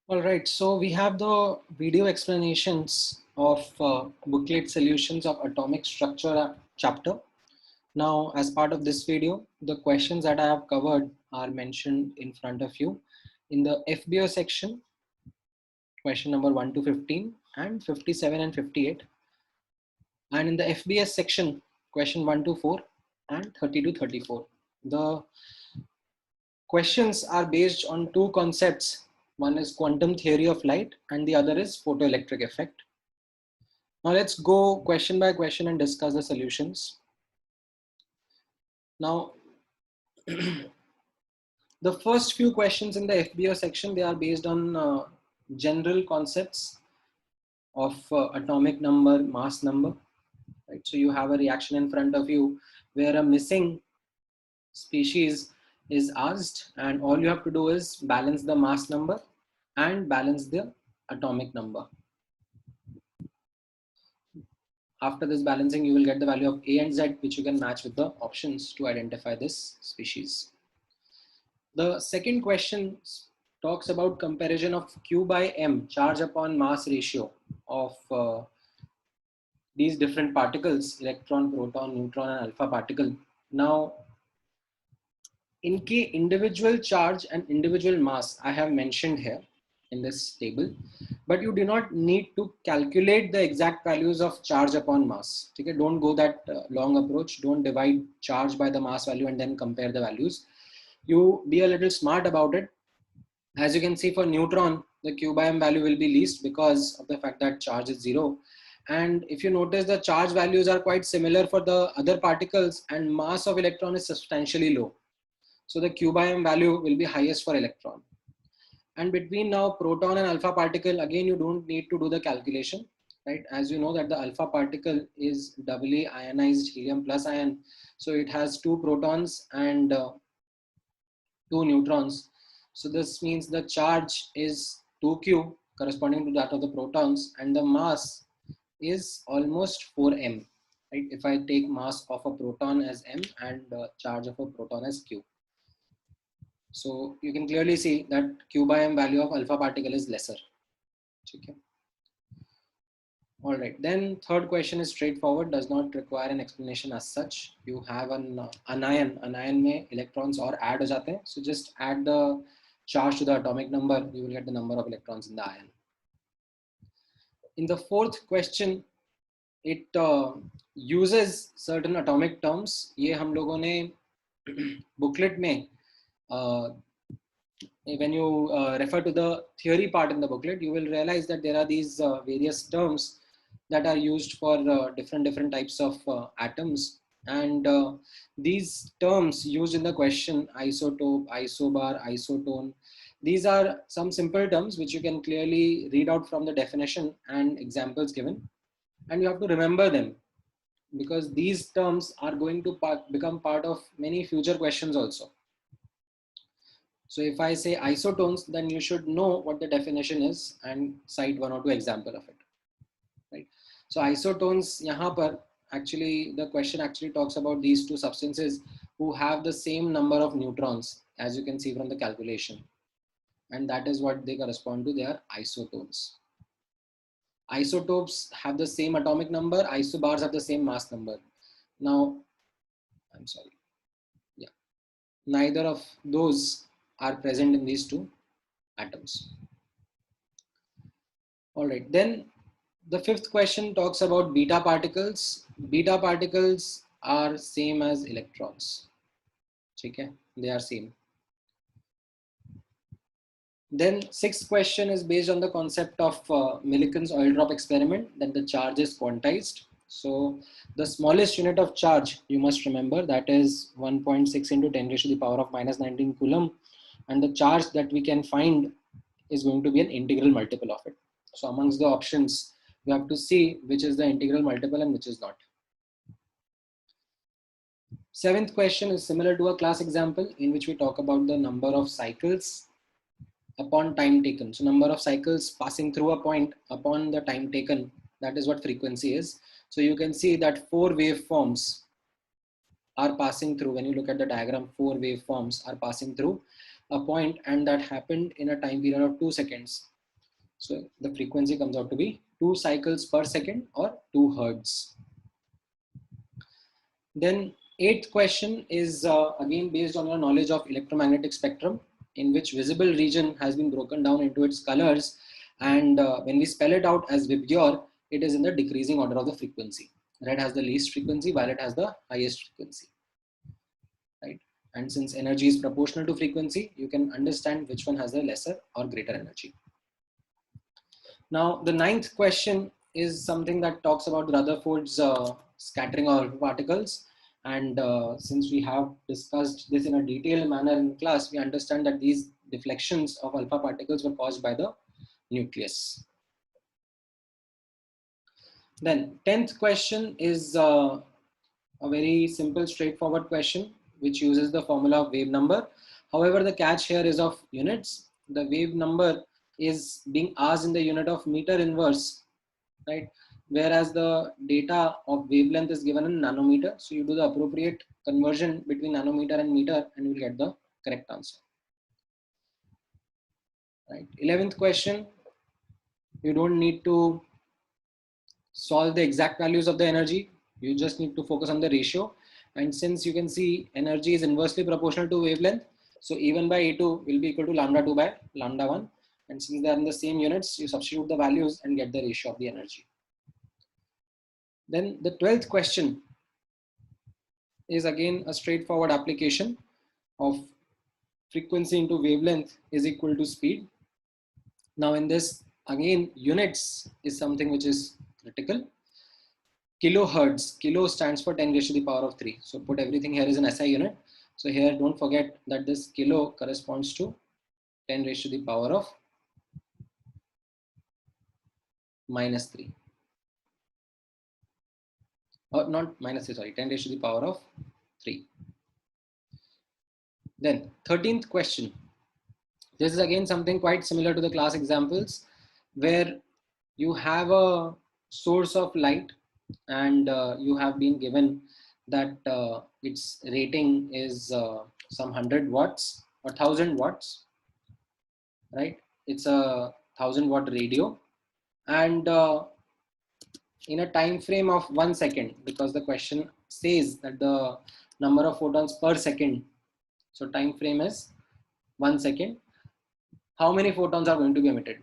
All right, so we have the video explanations of booklet solutions of atomic structure chapter. Now, as part of this video, the questions that I have covered are mentioned in front of you in the FBO section, question number 1 to 15 and 57 and 58. And in the FBS section, question 1 to 4 and 30 to 34. The questions are based on two concepts. One is quantum theory of light and the other is photoelectric effect. Now let's go question by question and discuss the solutions. Now, the first few questions in the FBO section, they are based on general concepts of atomic number, mass number. Right? So you have a reaction in front of you where a missing species is asked, and all you have to do is balance the mass number and balance the atomic number. After this balancing, you will get the value of A and Z, which you can match with the options to identify this species. The second question talks about comparison of Q by M, charge upon mass ratio of these different particles, electron, proton, neutron, and alpha particle. Now, in case individual charge and individual mass, I have mentioned here in this table, but you do not need to calculate the exact values of charge upon mass. Okay, don't go that long approach. Don't divide charge by the mass value and then compare the values. You be a little smart about it. As you can see, for neutron, the Q by M value will be least because of the fact that charge is 0. And if you notice, the charge values are quite similar for the other particles, and mass of electron is substantially low. So the Q by M value will be highest for electron. And between now proton and alpha particle, again, you don't need to do the calculation, right? As you know that the alpha particle is doubly ionized helium plus ion. So it has 2 protons and 2 neutrons. So this means the charge is 2q corresponding to that of the protons, and the mass is almost 4m. Right? If I take mass of a proton as m and charge of a proton as q. So you can clearly see that Q by M value of alpha particle is lesser. Okay. All right. Then third question is straightforward, does not require an explanation as such. You have an anion. Anion में electrons और add हो जाते हैं. So just add the charge to the atomic number. You will get the number of electrons in the ion. In the fourth question, it uses certain atomic terms. ये हम लोगों ने booklet में when you refer to the theory part in the booklet, you will realize that there are these various terms that are used for different types of atoms. And these terms used in the question, isotope, isobar, isotone, these are some simple terms which you can clearly read out from the definition and examples given. And you have to remember them because these terms are going to become part of many future questions also. So if I say isotones, then you should know what the definition is and cite 1 or 2 example of it, right? So isotones, yahan par actually the question actually talks about these two substances who have the same number of neutrons, as you can see from the calculation, and that is what they correspond to. They are isotones. Isotopes have the same atomic number. Isobars have the same mass number. Now, I'm sorry. Yeah, neither of those are present in these two atoms. All right, then the fifth question talks about beta particles. Beta particles are same as electrons. Okay, they are same. Then sixth question is based on the concept of Millikan's oil drop experiment. Then the charge is quantized. So the smallest unit of charge, you must remember, that is 1.6 into 10 raised to the power of minus 19 coulomb. And the charge that we can find is going to be an integral multiple of it. So amongst the options, you have to see which is the integral multiple and which is not. Seventh question is similar to a class example in which we talk about the number of cycles upon time taken. So number of cycles passing through a point upon the time taken, that is what frequency is. So you can see that 4 waveforms are passing through. When you look at the diagram, 4 waveforms are passing through a point, and that happened in a time period of 2 seconds. So the frequency comes out to be 2 cycles per second or 2 hertz. Then eighth question is again based on your knowledge of electromagnetic spectrum, in which visible region has been broken down into its colors, and when we spell it out as Vibgyor, it is in the decreasing order of the frequency. Red has the least frequency, violet has the highest frequency, right? And since energy is proportional to frequency, you can understand which one has the lesser or greater energy. Now, the ninth question is something that talks about Rutherford's scattering of particles. And since we have discussed this in a detailed manner in class, we understand that these deflections of alpha particles were caused by the nucleus. Then 10th question is a very simple, straightforward question, which uses the formula of wave number. However, the catch here is of units. The wave number is being asked in the unit of meter inverse, right? Whereas the data of wavelength is given in nanometer. So you do the appropriate conversion between nanometer and meter and you will get the correct answer. Right. 11th question, you don't need to solve the exact values of the energy. You just need to focus on the ratio. And since you can see energy is inversely proportional to wavelength, so E1 by E2 will be equal to lambda 2 by lambda 1. And since they are in the same units, you substitute the values and get the ratio of the energy. Then the 12th question is again a straightforward application of frequency into wavelength is equal to speed. Now in this, again, units is something which is critical. Kilohertz, kilo stands for 10 raised to the power of 3. So put everything here is an SI unit. So here don't forget that this kilo corresponds to 10 raised to the power of minus 3. Or not minus 3, sorry, 10 raised to the power of 3. Then 13th question. This is again something quite similar to the class examples, where you have a source of light and you have been given that its rating is some 100 watts or 1000 watts, right? It's a 1000-watt radio, and in a time frame of 1 second, because the question says that the number of photons per second, so time frame is 1 second, how many photons are going to be emitted,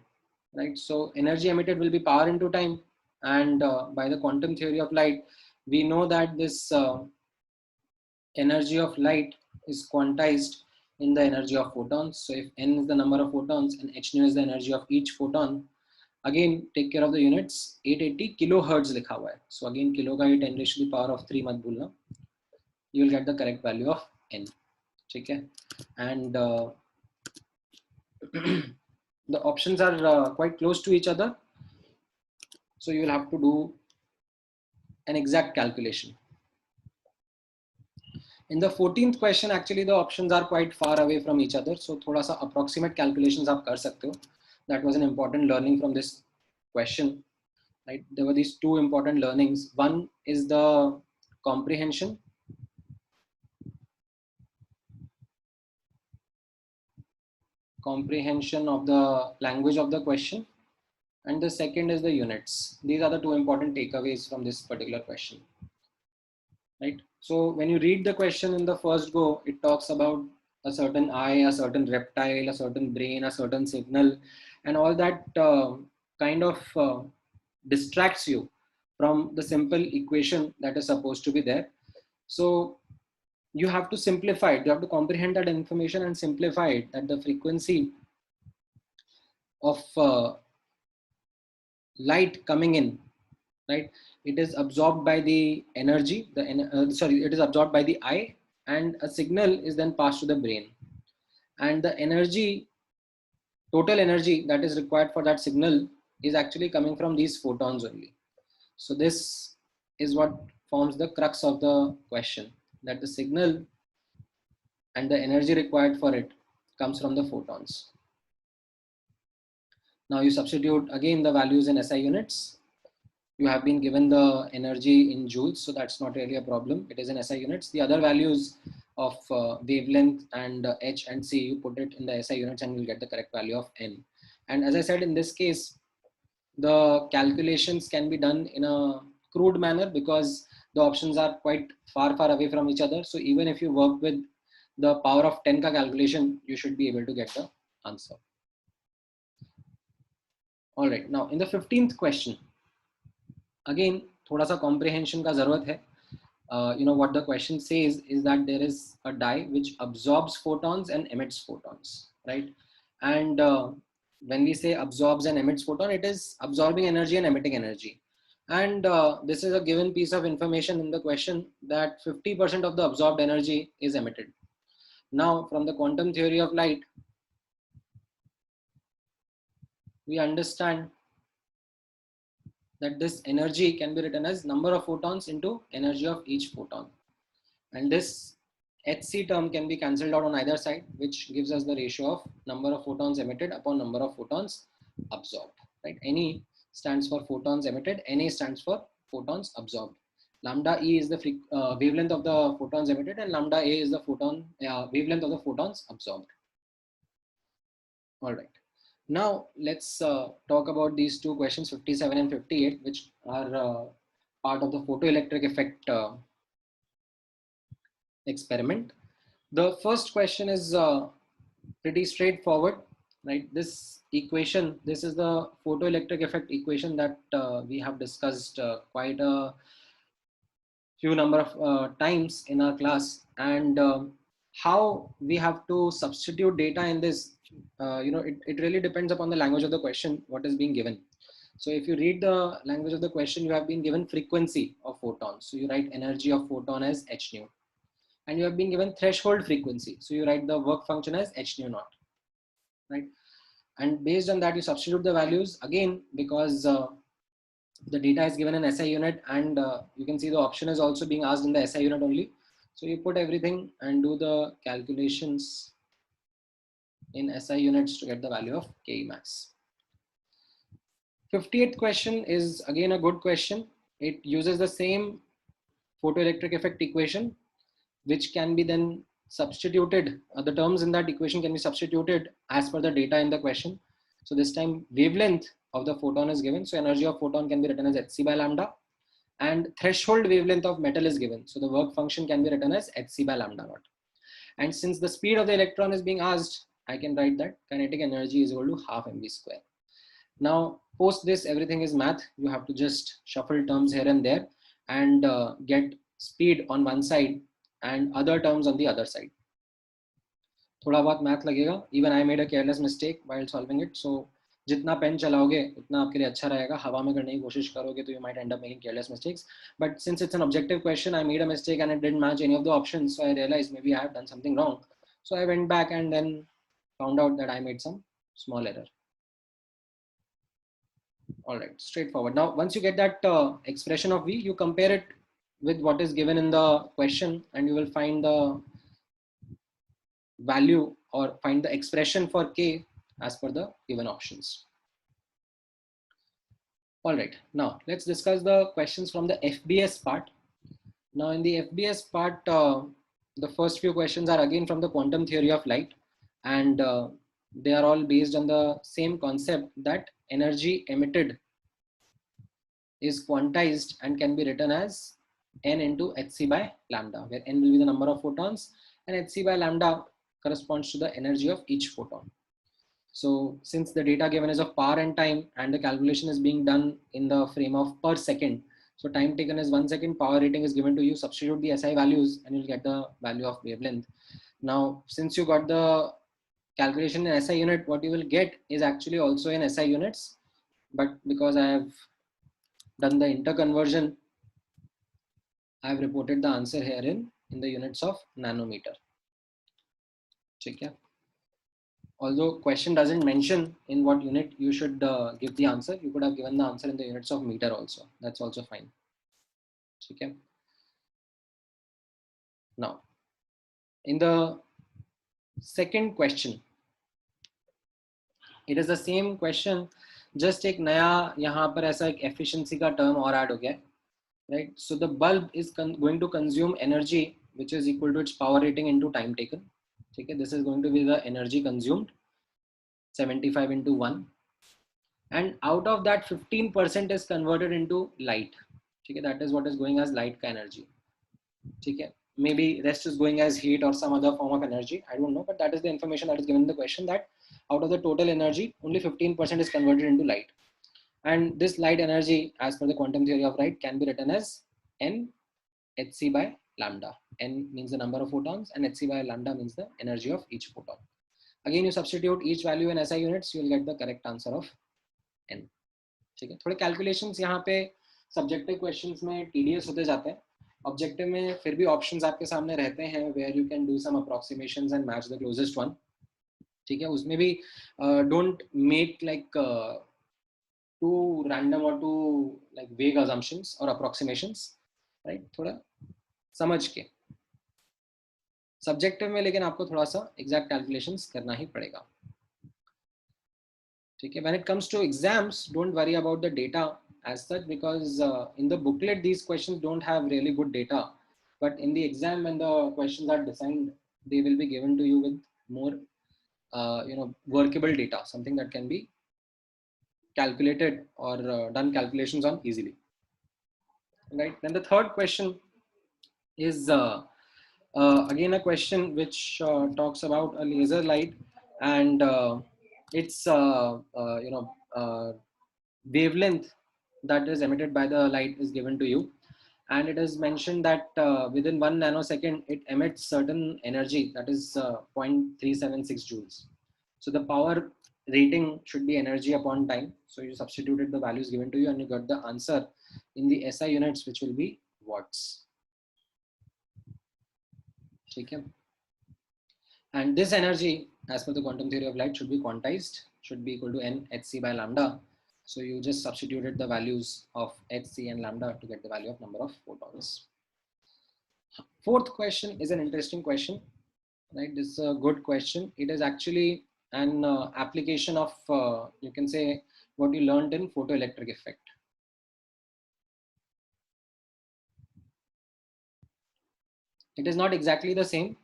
right? So energy emitted will be power into time, and by the quantum theory of light, we know that this energy of light is quantized in the energy of photons. So if n is the number of photons and h nu is the energy of each photon, again take care of the units, 880 kilohertz likha hua hai. So again kilo ka 10 raised to the power of 3 mat bhulna, you will get the correct value of n. Okay, and the options are quite close to each other, so you will have to do an exact calculation. In the 14th question, actually the options are quite far away from each other, so thoda sa approximate calculations aap kar sakte ho. That was an important learning from this question, right? There were these two important learnings. One is the comprehension. Comprehension of the language of the question, and the second is the units. These are the two important takeaways from this particular question, right? So when you read the question in the first go, it talks about a certain eye, a certain reptile, a certain brain, a certain signal, and all that kind of distracts you from the simple equation that is supposed to be there. So you have to simplify it. You have to comprehend that information and simplify it, that the frequency of light coming in, right? It is absorbed by the energy, it is absorbed by the eye, and a signal is then passed to the brain. And the energy, total energy that is required for that signal is actually coming from these photons only. So this is what forms the crux of the question, that the signal and the energy required for it comes from the photons. Now you substitute again the values in SI units. You have been given the energy in joules, so that's not really a problem. It is in SI units. The other values of wavelength and H and C, you put it in the SI units and you'll get the correct value of N. And as I said, in this case, the calculations can be done in a crude manner because the options are quite far away from each other. So even if you work with the power of 10 ka calculation, you should be able to get the answer. All right, now in the 15th question, again thoda sa comprehension ka zarurat hai. What the question says is that there is a dye which absorbs photons and emits photons, right? And when we say absorbs and emits photon, it is absorbing energy and emitting energy. And this is a given piece of information in the question that 50% of the absorbed energy is emitted. Now, from the quantum theory of light, we understand that this energy can be written as number of photons into energy of each photon. And this HC term can be cancelled out on either side, which gives us the ratio of number of photons emitted upon number of photons absorbed, right? NE stands for photons emitted, NA stands for photons absorbed. Lambda E is the wavelength of the photons emitted, and lambda A is the wavelength of the photons absorbed. All right. Now let's talk about these two questions, 57 and 58, which are part of the photoelectric effect experiment. The first question is pretty straightforward, right? This equation, this is the photoelectric effect equation that we have discussed quite a few number of times in our class, and how we have to substitute data in this, it really depends upon the language of the question, what is being given. So if you read the language of the question, you have been given frequency of photons. So you write energy of photon as h nu. And you have been given threshold frequency. So you write the work function as h nu naught, right? And based on that, you substitute the values again, because the data is given in SI unit, and you can see the option is also being asked in the SI unit only. So you put everything and do the calculations in SI units to get the value of Ke max. 58th question is again a good question. It uses the same photoelectric effect equation, which can be then substituted. The terms in that equation can be substituted as per the data in the question. So this time wavelength of the photon is given. So energy of photon can be written as hc by lambda, and threshold wavelength of metal is given. So the work function can be written as hc by lambda naught. And since the speed of the electron is being asked, I can write that kinetic energy is equal to half mv square. Now post this, everything is math. You have to just shuffle terms here and there and get speed on one side and other terms on the other side. थोड़ा बहुत math लगेगा. Even I made a careless mistake while solving it. So जितना pen चलाओगे उतना आपके लिए अच्छा रहेगा. हवा में करने की कोशिश करोगे तो you might end up making careless mistakes. But since it's an objective question, I made a mistake and it didn't match any of the options. So I realized maybe I have done something wrong. So I went back and then found out that I made some small error. All right, straightforward. Now, once you get that expression of V, you compare it with what is given in the question, and you will find the value or find the expression for K as per the given options. All right, now let's discuss the questions from the FBS part. Now in the FBS part, the first few questions are again from the quantum theory of light, and they are all based on the same concept that energy emitted is quantized and can be written as n into hc by lambda, where n will be the number of photons and hc by lambda corresponds to the energy of each photon. So since the data given is of power and time, and the calculation is being done in the frame of per second, so time taken is 1 second, power rating is given to you, substitute the SI values and you'll get the value of wavelength. Now, since you got the calculation in SI unit, what you will get is actually also in SI units, but because I have done the interconversion, I have reported the answer here in the units of nanometer. Okay. Although question doesn't mention in what unit you should give the answer, you could have given the answer in the units of meter also. That's also fine. Okay. Now, in the second question, it is the same question, just एक नया यहाँ पर ऐसा एक efficiency का term और add हो गया, right? So the bulb is going to consume energy which is equal to its power rating into time taken. Okay, this is going to be the energy consumed, 75 into 1. and out of that 15% is converted into light. ठीक है, that is what is going as light का energy. ठीक है, maybe rest is going as heat or some other form of energy, I don't know, but that is the information that is given in the question, that out of the total energy only 15% is converted into light. And this light energy, as per the quantum theory of light, can be written as n hc by lambda. N means the number of photons and hc by lambda means the energy of each photon. Again, you substitute each value in SI units, you will get the correct answer of n. ठीक है, थोड़े calculations यहाँ पे subjective questions में TDS होते जाते हैं. Objective में फिर भी ऑप्शंस आपके सामने रहते हैं where you can do some approximations and match the closest one. ठीक है, उसमें भी don't make like too random और टू लाइक वेग assumptions और approximations, राइट. थोड़ा समझ के सब्जेक्टिव में, लेकिन आपको थोड़ा सा एग्जैक्ट कैलकुलेशंस करना ही पड़ेगा. ठीक है, when it comes to exams, don't worry about the data as such, because in the booklet these questions don't have really good data, but in the exam when the questions are designed, they will be given to you with more workable data, something that can be calculated or done calculations on easily, right. Then the third question is again a question which talks about a laser light, and its wavelength that is emitted by the light is given to you, and it is mentioned that within 1 nanosecond it emits certain energy, that is 0.376 joules. So the power rating should be energy upon time. So you substituted the values given to you and you got the answer in the SI units, which will be watts. Okay. And this energy, as per the quantum theory of light, should be quantized, should be equal to n hc by lambda. So you just substituted the values of hc and lambda to get the value of number of photons. Fourth question is an interesting question, right? This is a good question. It is actually an application of, you can say, what you learned in photoelectric effect. It is not exactly the same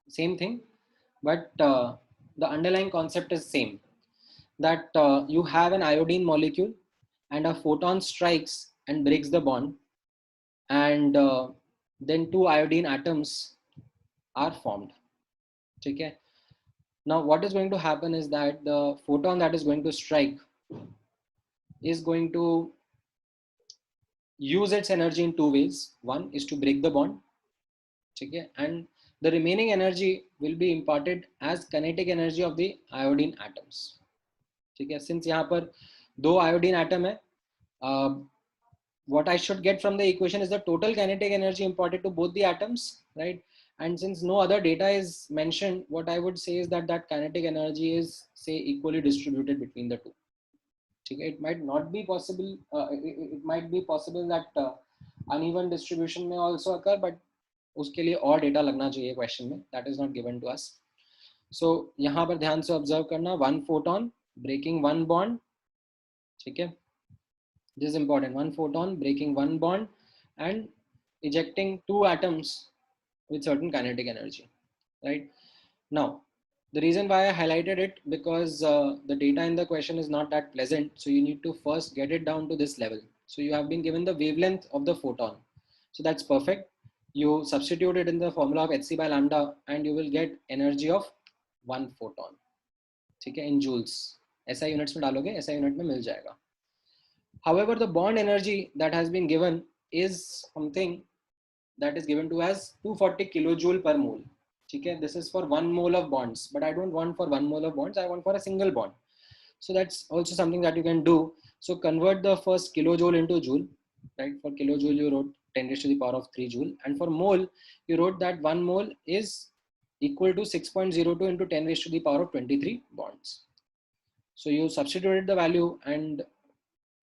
thing, but the underlying concept is same, that you have an iodine molecule and a photon strikes and breaks the bond, and then two iodine atoms are formed. Okay. Now what is going to happen is that the photon that is going to strike is going to use its energy in two ways. One is to break the bond, okay, and the remaining energy will be imparted as kinetic energy of the iodine atoms. Okay, since यहाँ पर दो iodine atom है, what I should get from the equation is the total kinetic energy imparted to both the atoms, right? And since no other data is mentioned, what I would say is that that kinetic energy is, say, equally distributed between the two. Okay, it might not be possible. It might be possible that uneven distribution may also occur, but उसके लिए और data लगना चाहिए question में. That is not given to us. So यहाँ पर ध्यान से observe करना, one photon breaking one bond. ठीक है, this is important. One photon breaking one bond and ejecting two atoms with certain kinetic energy, right? Now, the reason why I highlighted it, because the data in the question is not that pleasant. So you need to first get it down to this level. So you have been given the wavelength of the photon. So that's perfect. You substitute it in the formula of hc by lambda and you will get energy of one photon. ठीक है, in joules. SI units में डालोगे, SI unit में मिल जाएगा. However, the bond energy that has been given is something that is given to as 240 kilojoule per mole. Okay, this is for 1 mole of bonds, but I don't want for 1 mole of bonds, I want for a single bond. So that's also something that you can do. So convert the first kilojoule into joule, right? For kilojoule you wrote 10 raised to the power of 3 joule, and for mole you wrote that 1 mole is equal to 6.02 into 10 raised to the power of 23 bonds. So you substituted the value and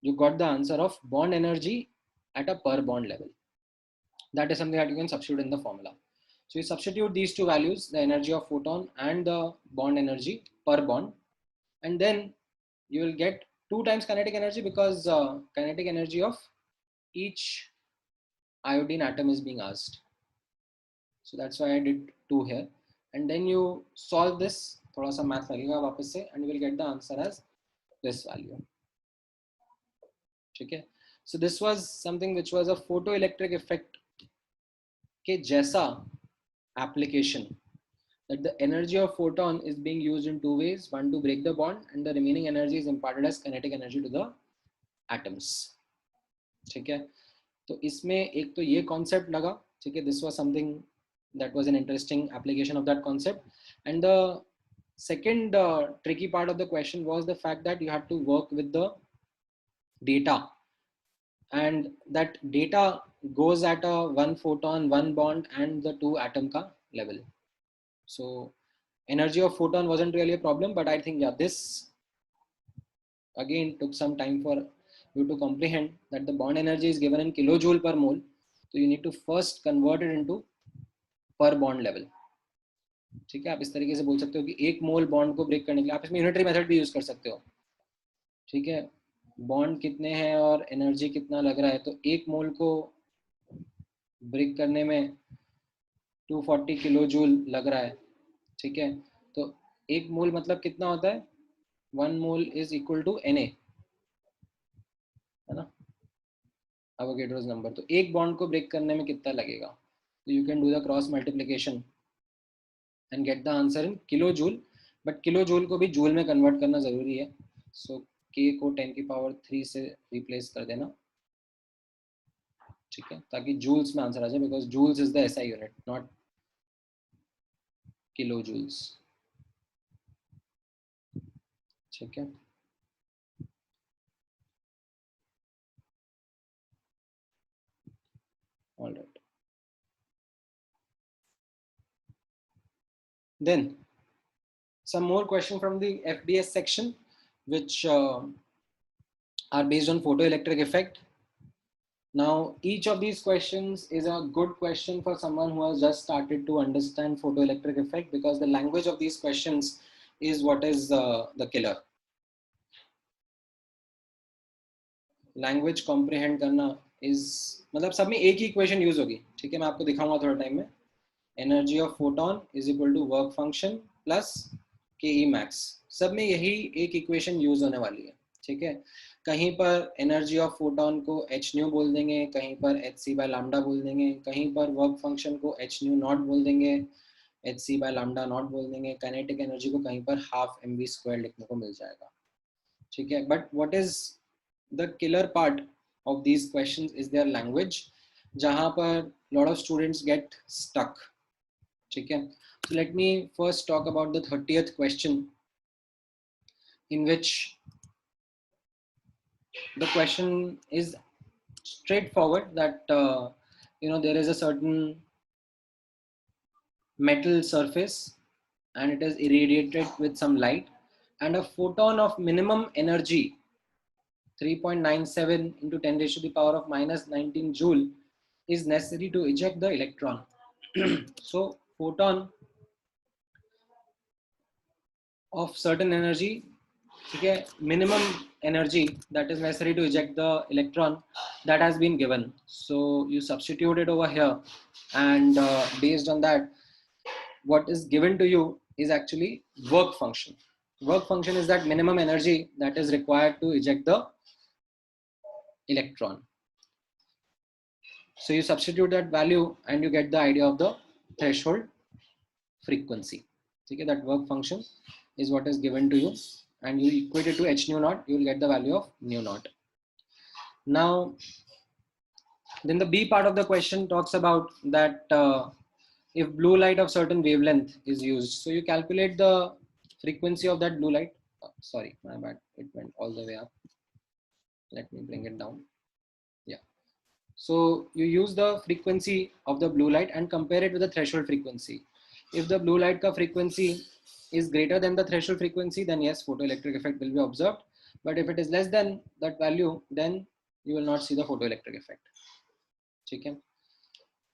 you got the answer of bond energy at a per bond level. That is something that you can substitute in the formula. So you substitute these two values, the energy of photon and the bond energy per bond, and then you will get 2 times kinetic energy, because kinetic energy of each iodine atom is being asked. So that's why I did 2 here. And then you solve this, thoda sa math lagega wapas se, and you will get the answer as this value. ठीक है? So this was something which was a photoelectric effect के जैसा application, that the energy of photon is being used in two ways, one to break the bond and the remaining energy is imparted as kinetic energy to the atoms. ठीक है? तो इसमें एक तो ये concept लगा, ठीक है? This was something that was an interesting application of that concept. And the second tricky part of the question was the fact that you had to work with the data, and that data goes at a one photon, one bond and the two atom ka level. So energy of photon wasn't really a problem, but I think, yeah, this again took some time for you to comprehend that the bond energy is given in kilojoule per mole. So you need to first convert it into per bond level. ठीक है? आप इस तरीके से बोल सकते हो कि एक मोल बॉन्ड को ब्रेक करने के लिए, आप इसमें यूनिटरी मेथड भी यूज कर सकते हो. ठीक है? बॉन्ड कितने हैं और एनर्जी कितना लग रहा है, तो एक मोल को ब्रेक करने में 240 किलो जूल लग रहा है. ठीक है? तो एक मोल मतलब कितना होता है? 1 mole is equal to Na, है ना, एवोगैड्रोस नंबर. तो एक बॉन्ड को ब्रेक करने में कितना लगेगा? तो you can do the cross multiplication and get the answer in kilojoule, but kilojoule को भी जूल में कन्वर्ट करना जरूरी है. So k को 10 की पावर 3 से रिप्लेस कर देना. ठीक है? ताकि जूल्स में आंसर आ जाए, because joules is the S I unit, not kilojoules. ठीक है? All right. Then some more question from the FDS section, which are based on photoelectric effect. Now, each of these questions is a good question for someone who has just started to understand photoelectric effect, because the language of these questions is what is the killer. Language comprehend करना is, मतलब सब में एक ही equation use होगी. ठीक है? मैं आपको दिखाऊंगा थोड़ा टाइम में. Energy of photon is equal to work function plus ke max. सब में यही एक equation use होने वाली है. ठीक है? कहीं पर एनर्जी ऑफ फोटोन को h न्यू बोल देंगे, कहीं पर hc by lambda बोल देंगे, कहीं पर वर्क फंक्शन को h न्यू नॉट बोल देंगे, hc by lambda नॉट बोल देंगे, काइनेटिक एनर्जी को कहीं पर हाफ mv स्क्वायर लिखने को मिल जाएगा. ठीक है? But what is the killer part of these questions is their language, जहां पर lot of students get stuck. ठीक है? So let me first talk about the 30th question, in which the question is straightforward, that there is a certain metal surface and it is irradiated with some light, and a photon of minimum energy 3.97 into 10 raised to the power of minus 19 joule is necessary to eject the electron. So photon of certain energy, okay, minimum energy that is necessary to eject the electron, that has been given. So you substitute it over here, and based on that, what is given to you is actually work function. Work function is that minimum energy that is required to eject the electron. So you substitute that value and you get the idea of the threshold frequency. Okay, that work function is what is given to you, and you equate it to h nu naught, you will get the value of nu naught. Now, then the B part of the question talks about that if blue light of certain wavelength is used, so you calculate the frequency of that blue light. Sorry, my bad, it went all the way up. Let me bring it down. Yeah. So you use the frequency of the blue light and compare it with the threshold frequency. If the blue light ka frequency is greater than the threshold frequency, then yes, photoelectric effect will be observed. But if it is less than that value, then you will not see the photoelectric effect. Okay.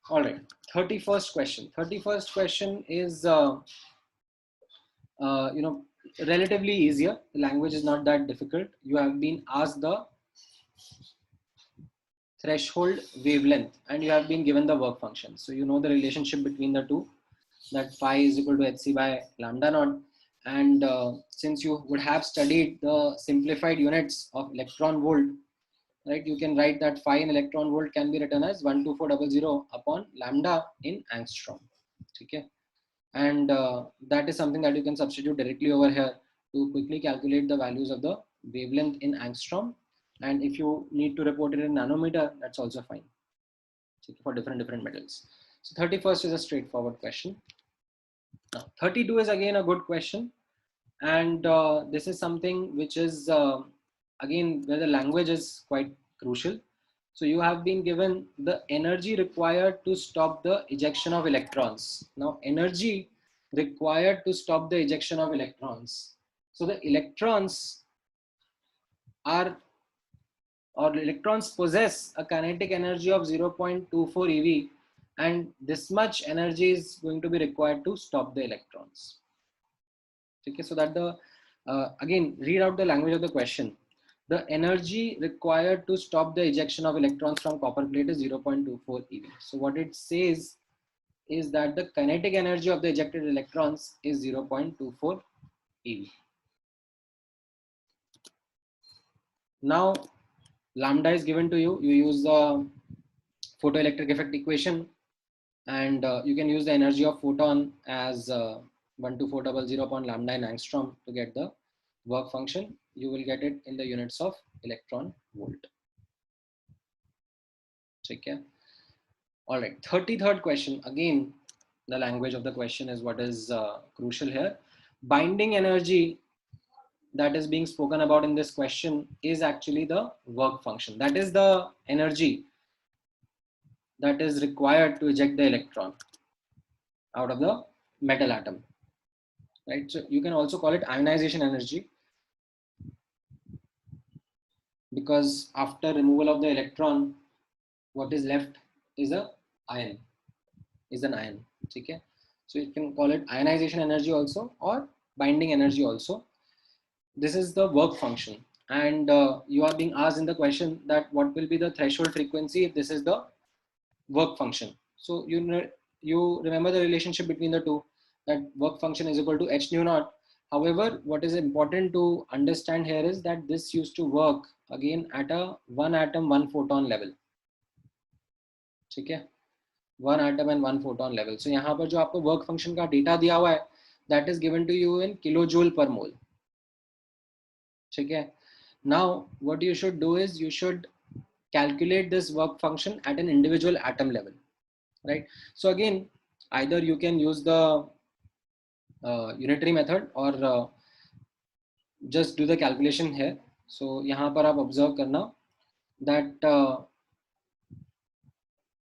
All right. 31st question. 31st question is, relatively easier. The language is not that difficult. You have been asked the threshold wavelength and you have been given the work function. So you know the relationship between the two, that phi is equal to hc by lambda naught. And since you would have studied the simplified units of electron volt, right, you can write that phi in electron volt can be written as 12400 upon lambda in angstrom. Okay. And that is something that you can substitute directly over here to quickly calculate the values of the wavelength in angstrom. And if you need to report it in nanometer, that's also fine, okay, for different metals. So 31st is a straightforward question. Now 32 is again a good question, and this is something which is again where the language is quite crucial. So you have been given the energy required to stop the ejection of electrons. Now energy required to stop the ejection of electrons. So the electrons are, or electrons possess a kinetic energy of 0.24 eV, and this much energy is going to be required to stop the electrons. Okay, so that the again read out the language of the question. The energy required to stop the ejection of electrons from copper plate is 0.24 eV. So what it says is that the kinetic energy of the ejected electrons is 0.24 eV. Now lambda is given to you. You use the photoelectric effect equation, and you can use the energy of photon as 12400 upon lambda in angstrom to get the work function. You will get it in the units of electron volt. Okay. All right. 33rd question. Again, the language of the question is what is crucial here. Binding energy that is being spoken about in this question is actually the work function. That is the energy that is required to eject the electron out of the metal atom. Right. So you can also call it ionization energy, because after removal of the electron, what is left is an ion. Okay. So you can call it ionization energy also, or binding energy also. This is the work function, and you are being asked in the question that what will be the threshold frequency if this is the work function. So you remember the relationship between the two, that work function is equal to h nu naught. However, what is important to understand here is that this used to work again at a one atom one photon level. Okay, one atom and one photon level. So यहाँ पर जो आपको work function का data दिया हुआ है, that is given to you in kilojoule per mole. Okay. Now what you should do is you should calculate this work function at an individual atom level, right? So again, either you can use the unitary method or just do the calculation here. So यहाँ पर आप observe करना that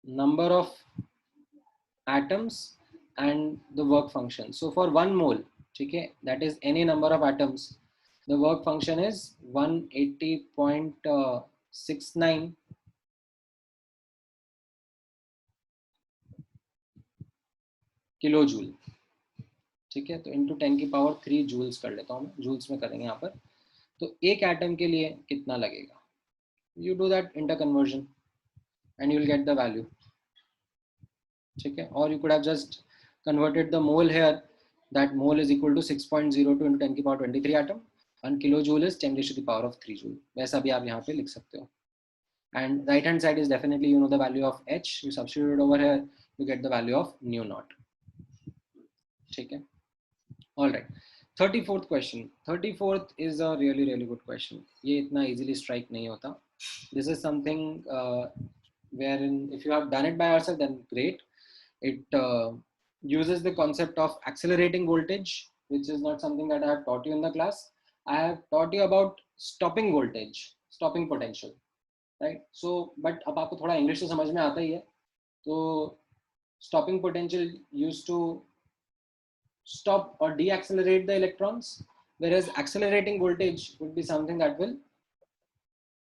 number of atoms and the work function. So for 1 mole, okay, that is any number of atoms, the work function is 180.69 kilojoule. ठीक है, तो into 10 की power 3 joules कर लेता हूँ, जूल्स में करेंगे यहाँ पर. तो एक एटम के लिए कितना लगेगा? You do that inter conversion and you will get the value. ठीक है, or you could have just converted the mole here. That mole is equal to 6.02 into 10 की power 23 atom, and kilojoule is 10 raised to the power of 3 joule. वैसा भी आप यहाँ पे लिख सकते हो. And right hand side is definitely, you know, the value of h. You substitute it over here, you get the value of nu naught. ठीक है. All right. 34th question. 34th is a really good question. ये इतना easily strike नहीं होता. This is something wherein if you have done it by yourself, then great. It uses the concept of accelerating voltage, which is not something that I have taught you in the class. I have taught you about stopping voltage, stopping potential, right? So, but अब आपको थोड़ा English तो समझ में आता ही है. तो stopping potential used to stop or deaccelerate the electrons, whereas accelerating voltage would be something that will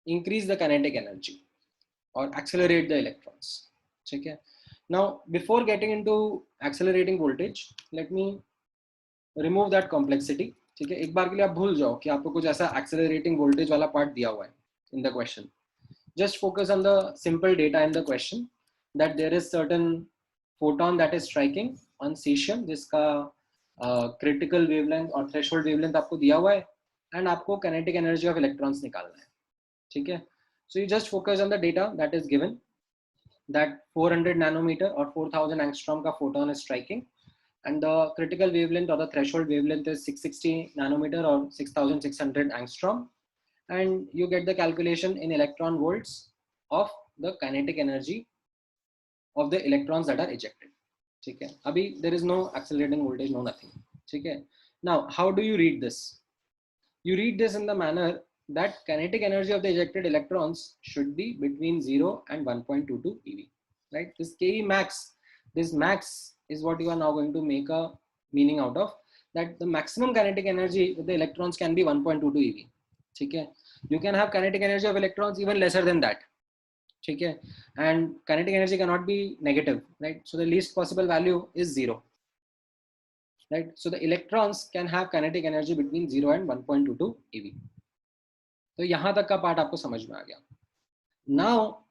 increase the kinetic energy or accelerate the electrons. Okay. Now, before getting into accelerating voltage, let me remove that complexity. ठीक है, एक बार के लिए आप भूल जाओ कि आपको कुछ ऐसा accelerating voltage वाला part दिया हुआ है in the question. Just focus on the simple data in the question, that there is certain photon that is striking on cesium, जिसका क्रिटिकल वेवलेंथ और थ्रेशोल्ड वेवलेंथ आपको दिया हुआ है, एंड आपको काइनेटिक एनर्जी ऑफ इलेक्ट्रॉन्स निकालना है, ठीक है. So you just focus on the data that is given, that 400 nanometer or 4000 angstrom का photon is striking, and the critical wavelength or the threshold wavelength is 660 nanometer or 6600 angstrom, and you get the calculation in electron volts of the kinetic energy of the electrons that are ejected, ठीक है. अभी there is no accelerating voltage, no nothing, ठीक है. Now how do you read this? You read this in the manner that kinetic energy of the ejected electrons should be between 0 and 1.22 eV, right? This ke max, this max is what you are now going to make a meaning out of, that the maximum kinetic energy of the electrons can be 1.22 eV, ठीक है. You can have kinetic energy of electrons even lesser than that, ठीक है, and kinetic energy cannot be negative, right? So the least possible value is 0, right? So the electrons can have kinetic energy between 0 and 1.22 eV. तो यहां तक का part आपको समझ में आ गया. Now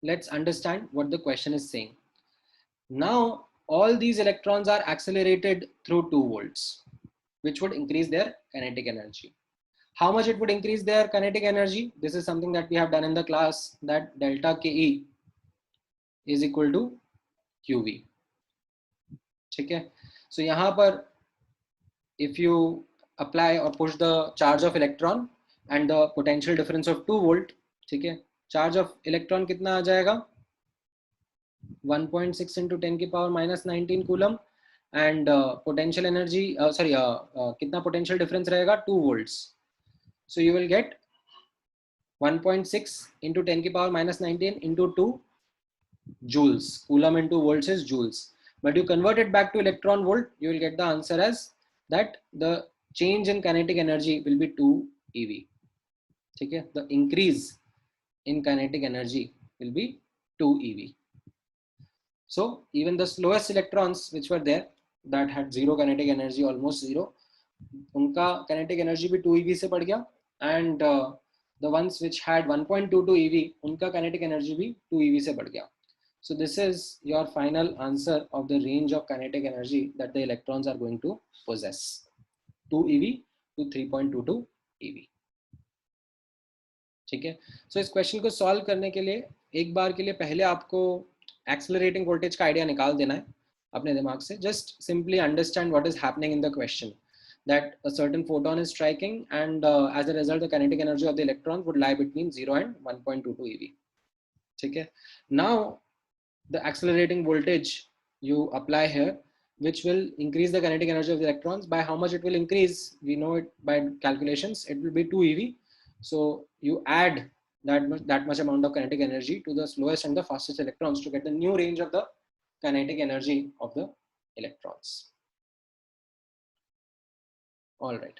let's understand what the question is saying. Now all these electrons are accelerated through 2 volts, which would increase their kinetic energy. How much it would increase their kinetic energy? This is something that we have done in the class, that delta Ke is equal to QV, ठीक है. So यहाँ पर if you apply or push the charge of electron and the potential difference of 2 volt, ठीक है, charge of electron कितना आ जाएगा, 1.6 into 10 की power minus 19 coulomb, and potential energy कितना potential difference रहेगा, 2 volts. So you will get 1.6 into 10 की power minus 19 into 2 joules. Coulomb into volts is joules, but you convert it back to electron volt, you will get the answer as that the change in kinetic energy will be 2 eV, ठीक है. The increase in kinetic energy will be 2 eV. So even the slowest electrons which were there that had zero kinetic energy, almost zero, उनका kinetic energy भी 2 eV से बढ़ गया, and the ones which had 1.22 eV, उनका kinetic energy भी 2 eV से बढ़ गया. So this is your final answer of the range of kinetic energy that the electrons are going to possess, 2 eV to 3.22 eV, ठीक है. So इस question को solve करने के लिए एक बार के लिए पहले आपको एक्सेलरेटिंग वोल्टेज का आइडिया निकाल देना है अपने दिमाग से. Just simply understand what is happening in the question, that a certain photon is striking, and as a result the kinetic energy of the electron would lie between 0 and 1.22 eV, ठीक है. Now the accelerating voltage you apply here, which will increase the kinetic energy of the electrons. By how much it will increase, we know it by calculations, it will be 2 eV. So you add that much amount of kinetic energy to the slowest and the fastest electrons to get the new range of the kinetic energy of the electrons. All right.